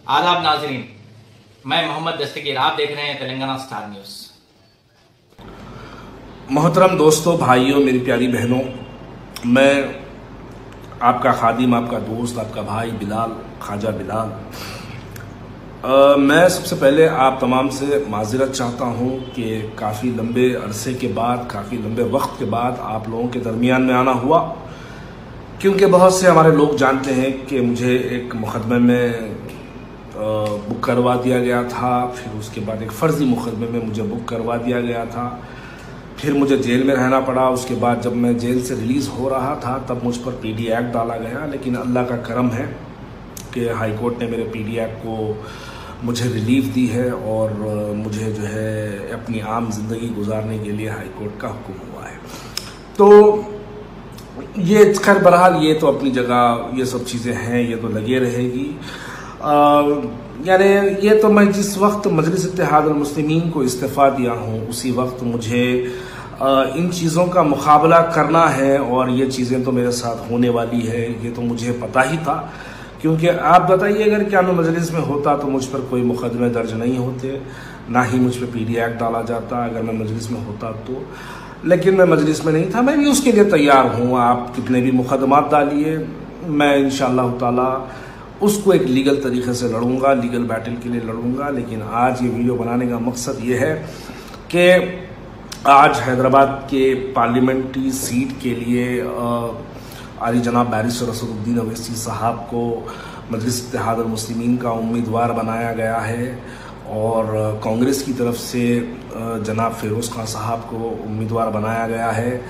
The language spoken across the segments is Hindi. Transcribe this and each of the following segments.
आदाब नाजरीन, मैं मोहम्मद दस्तगीर, आप देख रहे हैं तेलंगाना स्टार न्यूज। मोहतरम दोस्तों, भाइयों, मेरी प्यारी बहनों, मैं आपका खादिम, आपका दोस्त, आपका भाई बिलाल, ख्वाजा बिलाल। मैं सबसे पहले आप तमाम से माज़रत चाहता हूं कि काफ़ी लंबे अरसे के बाद, काफ़ी लंबे वक्त के बाद आप लोगों के दरमियान में आना हुआ, क्योंकि बहुत से हमारे लोग जानते हैं कि मुझे एक मुकदमे में बुक करवा दिया गया था, फिर उसके बाद एक फ़र्ज़ी मुकदमे में मुझे बुक करवा दिया गया था, फिर मुझे जेल में रहना पड़ा। उसके बाद जब मैं जेल से रिलीज़ हो रहा था तब मुझ पर पीडी एक्ट डाला गया, लेकिन अल्लाह का करम है कि हाई कोर्ट ने मेरे पीडी एक्ट को मुझे रिलीफ दी है और मुझे जो है अपनी आम जिंदगी गुजारने के लिए हाई कोर्ट का हुक्म हुआ है। तो ये खैर बहरहाल ये तो अपनी जगह, ये सब चीज़ें हैं, ये तो लगे रहेगी। यानी ये तो मैं जिस वक्त मजलिस इत्तेहादुल मुस्लिमीन को इस्तीफ़ा दिया हूँ उसी वक्त मुझे इन चीज़ों का मुकाबला करना है और ये चीज़ें तो मेरे साथ होने वाली है, ये तो मुझे पता ही था। क्योंकि आप बताइए, अगर क्या मैं मजलिस में होता तो मुझ पर कोई मुकदमे दर्ज नहीं होते, ना ही मुझ पर पीडी एक्ट डाला जाता अगर मैं मजलिस में होता तो। लेकिन मैं मजलिस में नहीं था, मैं भी उसके लिए तैयार हूँ। आप कितने भी मुकदमात डालिए, मैं इंशाअल्लाह ताला उसको एक लीगल तरीके से लड़ूंगा, लीगल बैटल के लिए लड़ूंगा। लेकिन आज ये वीडियो बनाने का मकसद ये है कि आज हैदराबाद के पार्लियामेंट्री सीट के लिए आली जनाब बैरिस्टर असदुद्दीन अवैसी साहब को मजलिस इत्तेहादुल मुस्लिमीन का उम्मीदवार बनाया गया है और कांग्रेस की तरफ से जनाब फिरोज़ खान साहब को उम्मीदवार बनाया गया है।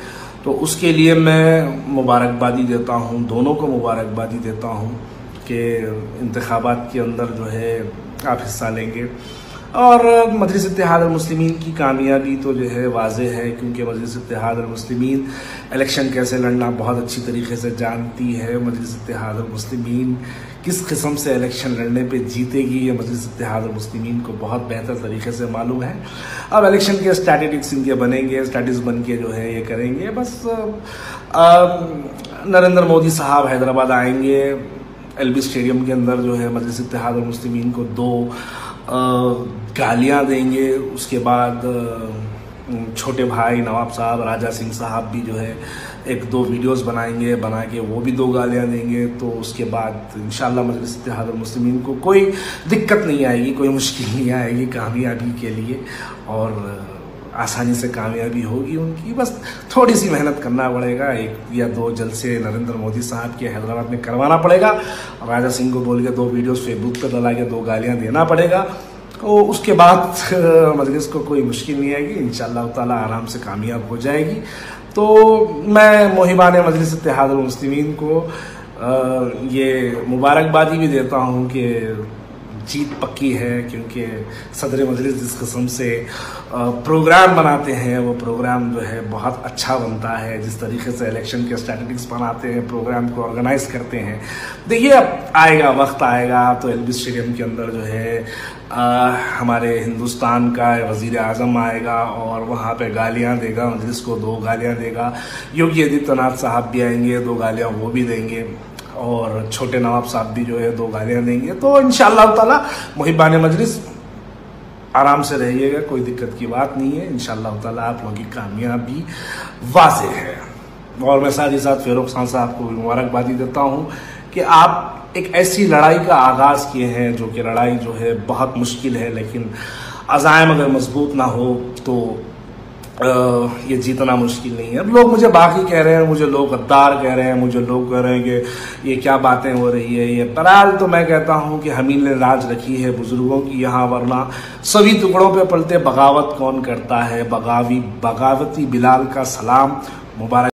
तो उसके लिए मैं मुबारकबादी देता हूँ, दोनों को मुबारकबादी देता हूँ कि इंतखाबात के अंदर जो है आप हिस्सा लेंगे। और मजलिस इत्तेहादुल मुस्लिमीन की कामयाबी तो जो है वाज़ेह है, क्योंकि मजलिस इत्तेहादुल मुस्लिमीन इलेक्शन कैसे लड़ना बहुत अच्छी तरीके से जानती है। मजलिस इत्तेहादुल मुस्लिमीन किस किस्म से इलेक्शन लड़ने पे जीतेगी, ये मजलिस इत्तेहादुल मुस्लिमीन को बहुत बेहतर तरीके से मालूम है। अब इलेक्शन के स्ट्रैटेजिक्स इनके बनेंगे, स्ट्रैटेजिस्ट बन के जो है ये करेंगे। बस नरेंद्र मोदी साहब हैदराबाद आएंगे, एलबी स्टेडियम के अंदर जो है मजलिस इत्तेहादुल मुस्लिमीन को 2 गालियां देंगे। उसके बाद छोटे भाई नवाब साहब, राजा सिंह साहब भी जो है 1-2 वीडियोस बनाएंगे, बना के वो भी 2 गालियां देंगे। तो उसके बाद इंशाअल्लाह मजलिस इत्तेहादुल मुस्लिमीन को कोई दिक्कत नहीं आएगी, कोई मुश्किल नहीं आएगी कामयाबी के लिए, और आसानी से कामयाबी होगी उनकी। बस थोड़ी सी मेहनत करना पड़ेगा, 1 या 2 जलसे नरेंद्र मोदी साहब के हैदराबाद में करवाना पड़ेगा, राजा सिंह को बोल के 2 वीडियोस फेसबुक पे डला के 2 गालियां देना पड़ेगा। तो उसके बाद मजलिस को कोई मुश्किल नहीं आएगी, इंशाअल्लाह ताला आराम से कामयाब हो जाएगी। तो मैं मोहिबान मजलिस इत्तेहादुल मुस्लिमीन को ये मुबारकबादी भी देता हूँ कि जीत पक्की है, क्योंकि सदर मजलिस जिस किस्म से प्रोग्राम बनाते हैं वो प्रोग्राम जो है बहुत अच्छा बनता है। जिस तरीके से इलेक्शन के स्ट्रैटेजिक्स बनाते हैं, प्रोग्राम को ऑर्गेनाइज करते हैं। देखिए, अब आएगा, वक्त आएगा तो एलबी स्टेडियम के अंदर जो है हमारे हिंदुस्तान का वज़ीर आज़म आएगा और वहाँ पे गालियाँ देगा, मजलिस को 2 गालियाँ देगा। योगी आदित्यनाथ साहब भी आएंगे, 2 गालियाँ वो भी देंगे, और छोटे नवाब साहब भी जो है 2 गालियां देंगे। तो इंशाअल्लाह ताला मुहिबान मजलिस आराम से रहिएगा, कोई दिक्कत की बात नहीं है। इंशाअल्लाह ताला आप लोगों की कामयाबी वाज़ेह है। और मैं साथ ही साथ फिरोज़ खान साहब को मुबारकबादी देता हूँ कि आप एक ऐसी लड़ाई का आगाज़ किए हैं जो कि लड़ाई जो है बहुत मुश्किल है, लेकिन अज़ाइम अगर मजबूत ना हो तो ये जीतना मुश्किल नहीं है। अब लोग मुझे बाकी कह रहे हैं, मुझे लोग गद्दार कह रहे हैं, मुझे लोग कह रहे हैं कि ये क्या बातें हो रही है। ये बहरहाल तो मैं कहता हूँ कि हमीन ने राज रखी है बुजुर्गों की यहाँ, वरना सभी टुकड़ों पे पलते बगावत कौन करता है। बगावती बिलाल का सलाम, मुबारक।